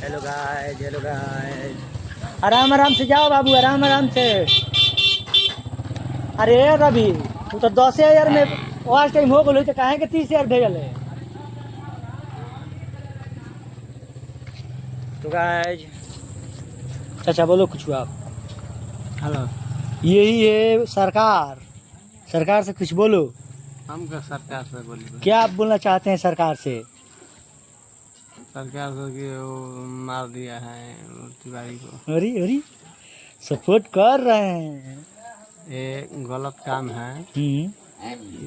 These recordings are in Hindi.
Hello guys, hello guys. आराम आराम से जाओ बाबू, आराम आराम से। अरे रवि, तू तो 10,000 में वाच टाइम हो गलो तो काहे के 30,000 भेजल है? तो गाइस, चाचा बोलो कुछ आप। हेलो। यही है सरकार, सरकार से कुछ बोलो। हम का सरकार से बोली? क्या आप बोलना चाहते हैं सरकार से? सरकार से कि वो मार दिया है तिवारी को। अरे अरे, सपोर्ट कर रहे हैं। ये गलत काम है।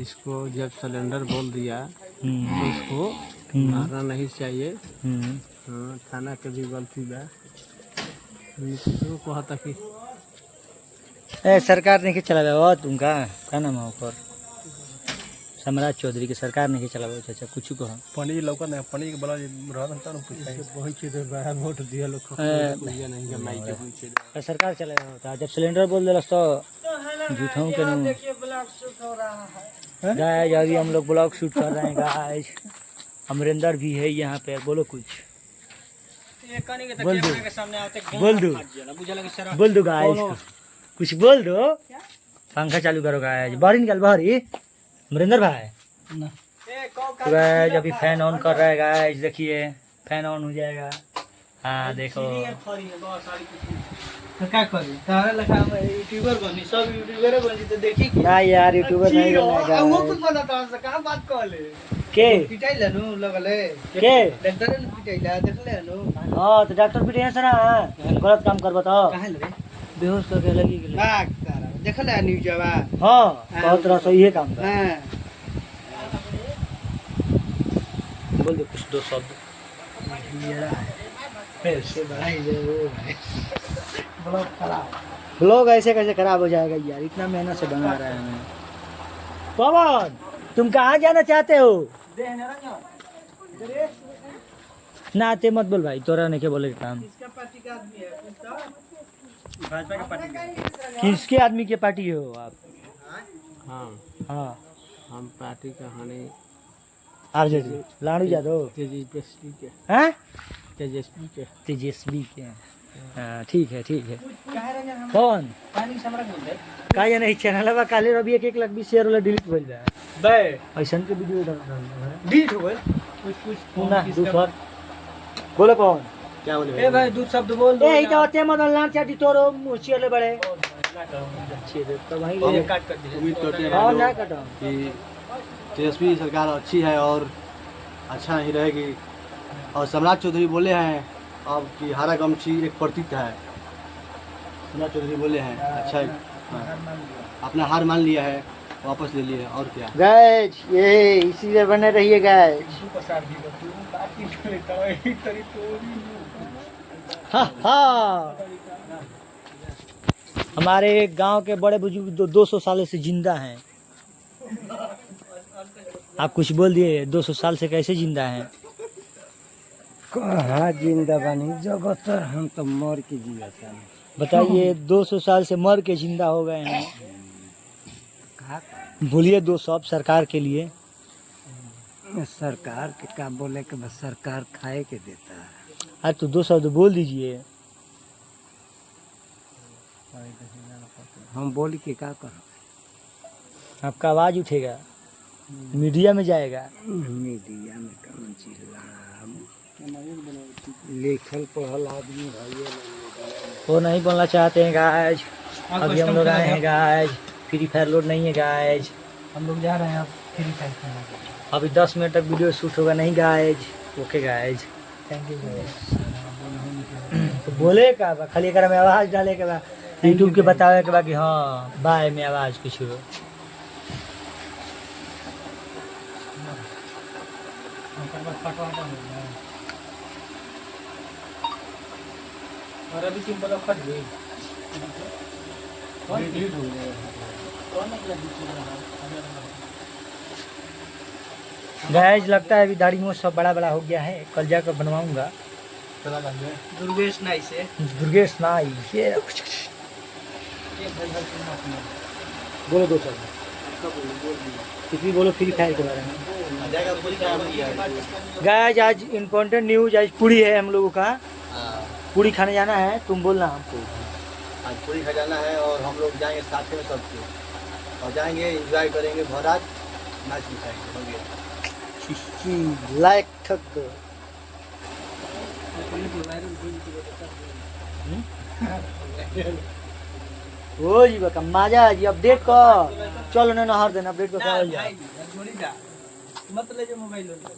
इसको जब सिलेंडर बोल दिया तो इसको मारना नहीं चाहिए। हाँ, थाना के भी गलती बा। तो कहता कि सरकार नहीं के चलावे तुमका का नाम है ओकर? सम्राट चौधरी के सरकार नहीं के चलावे। चाचा कुछ कहो। पनी लौका नहीं, पनी के बला रहता ना पूछा बहुत चीज बड़ा वोट दिया लोग को नहीं के माई के पूछे सरकार चलावे होता। जब सिलेंडर बोल देलस तो झूठों के नु गाइस, अभी हम लोग ब्लॉग शूट कर रहे हैं गाइस। अमरिंदर भी है यहाँ पे, बोलो कुछ। बोल दो, बोल दो, बोल दो गाइस, कुछ बोल दो। पंखा चालू करो गाइस, बाहरी निकल बाहरी। अमरिंदर भाई तो गाइस अभी फैन ऑन कर रहा है गाइस, देखिए फैन ऑन हो जाएगा। हाँ देखो, क्या करी तारा लगा यूट्यूबर बनी, सब यूट्यूबर बनी तो देखी ना यार यूट्यूबर नहीं बनना वो है कुछ बना था कहां बात कहले के पिटाई लेनु लगले के डॉक्टर ने पिटाई ला देख लेनु। हाँ तो डॉक्टर भी टेंशन है, गलत काम कर बताओ। कहां ले बेहोश करके लगी गेले। भाग तारा देख ले न्यूज़वा। हाँ बहुत तरह से ये काम कर। हां बोल दो कुछ दो शब्द। पैसे बढ़ाई दे वो ब्लॉग खराब। ब्लॉग ऐसे कैसे खराब हो जाएगा यार, इतना मेहनत से बना रहे हैं हमें। पवन तुम कहाँ जाना चाहते हो? नाते मत बोल भाई, तोरा नहीं के बोले काम। किसका पार्टी का आदमी है? भाजपा का पार्टी का। किसके आदमी के पार्टी हो आप? हां हाँ हम पार्टी का हने आरजेडी लाडू यादव तेजस्वी के। हैं? तेजस्वी के। तेजस्वी के। हाँ ठीक है ठीक है। कौन पानी समरा बोलते का ये नहीं चैनल बा काले रवि एक लाख 20 शेयर वाला डिलीट हो जाए बे ऐसन के वीडियो डाल रहा है। डिलीट हो गए कुछ ना दूसरा बोलो कौन? क्या बोले ए भाई दो शब्द बोल दो। ए इतो ते मदन लान चाटी तोरो मुछियले बड़े अच्छे दे तो भाई ले काट कर दिया। उम्मीद करते हैं हां लोग ना काटो कि तेजस्वी सरकार अच्छी है और अच्छा ही रहेगी। और सम्राट चौधरी बोले हैं अब कि हरा गमछी एक प्रतीक है। सम्राट चौधरी बोले हैं अच्छा है, अपना हार मान लिया है, वापस ले लिए और क्या। गाइस ये इसी से बने रहिए गाइस। हाँ हमारे गांव के बड़े बुजुर्ग 200 साल से जिंदा हैं। आप कुछ बोल दिए, 200 साल से कैसे जिंदा हैं? कहाँ जिंदा बनी जगत, हम तो मर के जिया था। बताइए 200 साल से मर के जिंदा हो गए हैं। बोलिए दो शब्द सरकार के लिए। सरकार के क्या बोले कि बस सरकार खाए के देता है। अरे तो दो शब्द बोल दीजिए। हम बोल के क्या करो? आपका आवाज उठेगा, मीडिया में जाएगा। मीडिया में कौन चीज लिखल पढ़ल आदमी है वो नहीं बोलना चाहते हैं गाइज। अभी हम लोग आए हैं गाइज, फ्री फायर लोड नहीं है गाइज। हम लोग जा रहे हैं अब फ्री फायर खेलने। अभी 10 मिनट तक वीडियो शूट होगा नहीं guys. Okay guys, thank you. तो बोले का बा, खाली अगर में आवाज डाले के बाद यूट्यूब के बतावे के बाद कि हाँ बाय में आवाज कुछ हो। और अभी सिम बड़ा फट गई। गाइज लगता है अभी दाढ़ी मोछ सब बड़ा बड़ा हो गया है, कल जाकर बनवाऊंगा। दुर्गेश नाई से दुर्गेश नाई ये बोलो दो शब्द कितनी बोलो फ्री फायर के बारे में। गाइज आज इम्पोर्टेंट न्यूज आज पूरी है हम लोगों का। पूरी खाने जाना है, तुम बोलना हमको। आज पूरी खजाना है और हम लोग जाएंगे साथ में सबके, और जाएंगे एंजॉय करेंगे भरात, मैच दिखाएंगे। हो गया लाइक ठक दो। ओ जी बका मजा है जी। अपडेट कर चलो ना नहर देना अपडेट कर कर जा। मत ले जो मोबाइल देना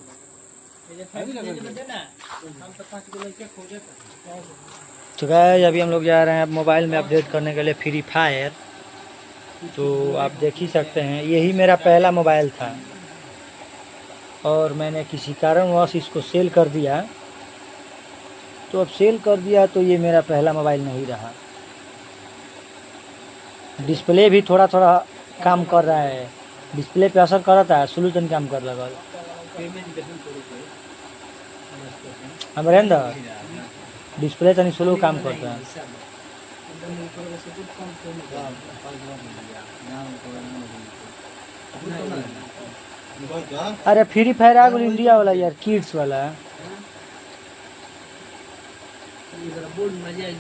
हम तो 5 किलो के खोजे। तो गाइस अभी हम लोग जा रहे हैं मोबाइल में अपडेट करने के लिए फ्री फायर। तो आप देख ही सकते हैं यही मेरा पहला मोबाइल था और मैंने किसी कारणवश इसको सेल कर दिया। तो अब सेल कर दिया तो ये मेरा पहला मोबाइल नहीं रहा। डिस्प्ले भी थोड़ा थोड़ा काम कर रहा है, डिस्प्ले पे असर कर रहा है, सोल्यूशन काम कर लगा। अमरेंद्र डिस्प्ले तनी स्लो काम करता है। अरे फ्री फायर आ गया इंडिया वाला यार, किड्स वाला। बोर्ड मजा आई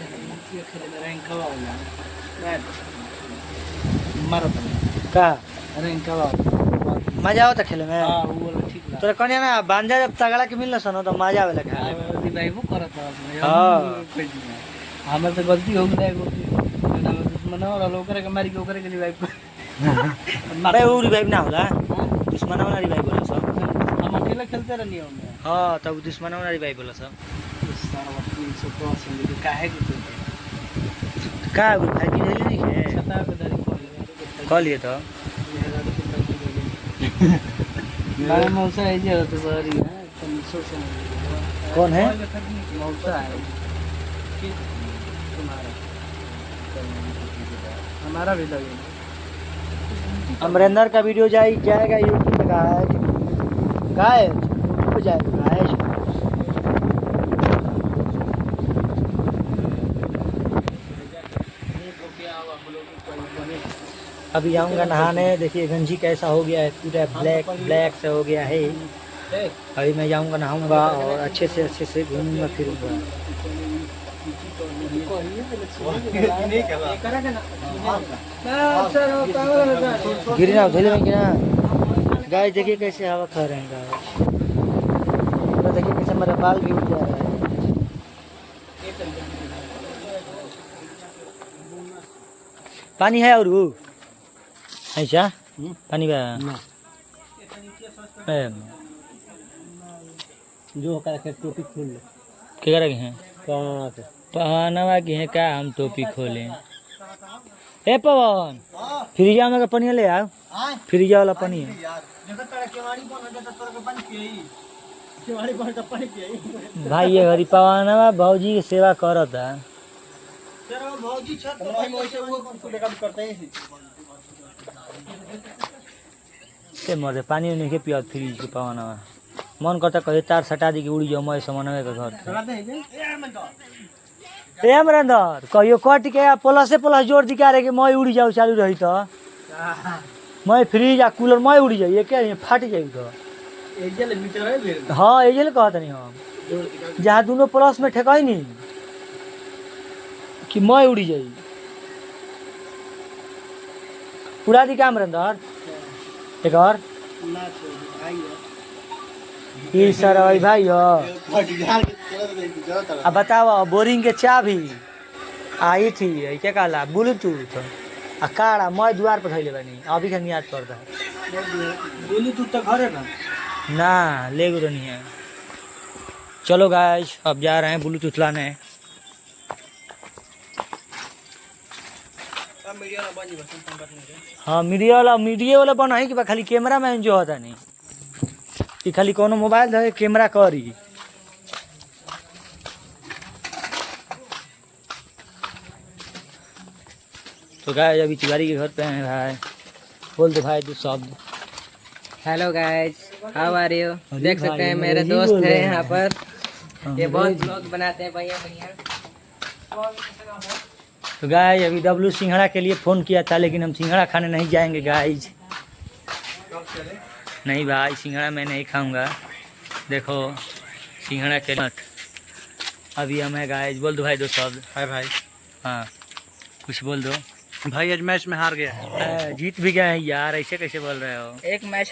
खेले में रैंक का वाला मारत का रैंक का मजा आवता खेले में। हां वो वाला ठीक लगा। तोरा कन्या ना बांजा जब तगड़ा के मिलना सनो तो मजा आवेला खाए। रिवाइव करत हां हमर से गलती हो गई ना दुश्मन और लोग करे के मारी के ओकरे के रिवाइव कर अरे वो रिवाइव ना होला, दुश्मन वाला रिवाइव होला सब। हम अकेले खेलते रहनी होंगे। हां तब दुश्मन वाला रिवाइव होला सब। सारा वकील से तो संग काहे के का भाई की हेले नहीं है छता पे दारी कॉल लिए तो मेरा मौसा है जे तो बारी है तुम सोचो कौन है मौसा है तुम्हारा हमारा भी लगेगा। अमरेंद्र का वीडियो जाएगा यूट्यूब पे। गाइस यूट्यूब पे जाएगा गाइस। अभी आऊँगा नहाने। देखिए गंजी कैसा हो गया है, पूरा ब्लैक ब्लैक से हो गया है। अभी मैं जाऊँगा नहाऊँगा और अच्छे से घूमूंगा फिरूँगा। गिरना धोले में गिरना। गाय देखिए कैसे हवा खा रहे हैं गाय। देखिए कैसे मेरा बाल भी उठ जा रहा है। पानी है और वो ऐसा पानी बा जो होकर के टोपी खोल ले क्या कर रहे हैं कहां से पहनवा की है का हम टोपी खोले। ए पवन फ्रिजा में का पानी ले आओ। फ्रिजा वाला पानी है। भाई ये घरी पवनवा भौजी की सेवा करता। के मजे पानी नहीं के पिया फ्रिज के पवनवा। मन करता कहे तार सटा दी के उड़ी जाओ मैं समनवे के घर। ए अमरेंद्र कहियो कट के प्लस जोड़ दिखा रहे कि मैं उड़ी जाऊ चालू रही तो मैं फ्रिज आ कूलर मैं उड़ी जाइए क्या फाट जाई तो एजल मीटर है फिर। हाँ एजल कहत नहीं हम जहाँ दोनों प्लस में ठेकाई नहीं कि मैं उड़ी जाई पूरा दी काम अमरेंद्र एक और ये सर भाई हो। अब बताओ बोरिंग के चाबी आई थी क्या कहला ब्लूटूथ आ काड़ा मैं द्वार पर धैले बनी अभी खान याद पड़ता है। ब्लूटूथ तो घर है ना ले गुरु नहीं है। चलो गाइस अब जा रहे हैं ब्लूटूथ लाने। हाँ मीडिया वाला बना है कि खाली कैमरा मैन जो होता नहीं कि खाली कोनो मोबाइल धरे कैमरा करी। तो गाइस अभी तिवारी के घर पे हैं भाई। बोल दो भाई दो शब्द। Hello guys how are you. देख सकते हैं मेरे दोस्त हैं यहाँ पर ये बहुत ब्लॉग बनाते हैं बढ़िया बढ़िया। तो गाइस अभी डब्लू सिंघड़ा के लिए फ़ोन किया था लेकिन हम सिंघड़ा खाने नहीं जाएंगे गाइस। नहीं भाई सिंघड़ा मैं नहीं खाऊंगा। देखो सिंघड़ा के मत अभी हम है गाइस, बोल दो भाई दो शब्द। हाय भाई। हाँ कुछ बोल दो भाई आज मैच में हार गया है। जीत भी गए हैं यार, ऐसे कैसे बोल रहे हो? एक मैच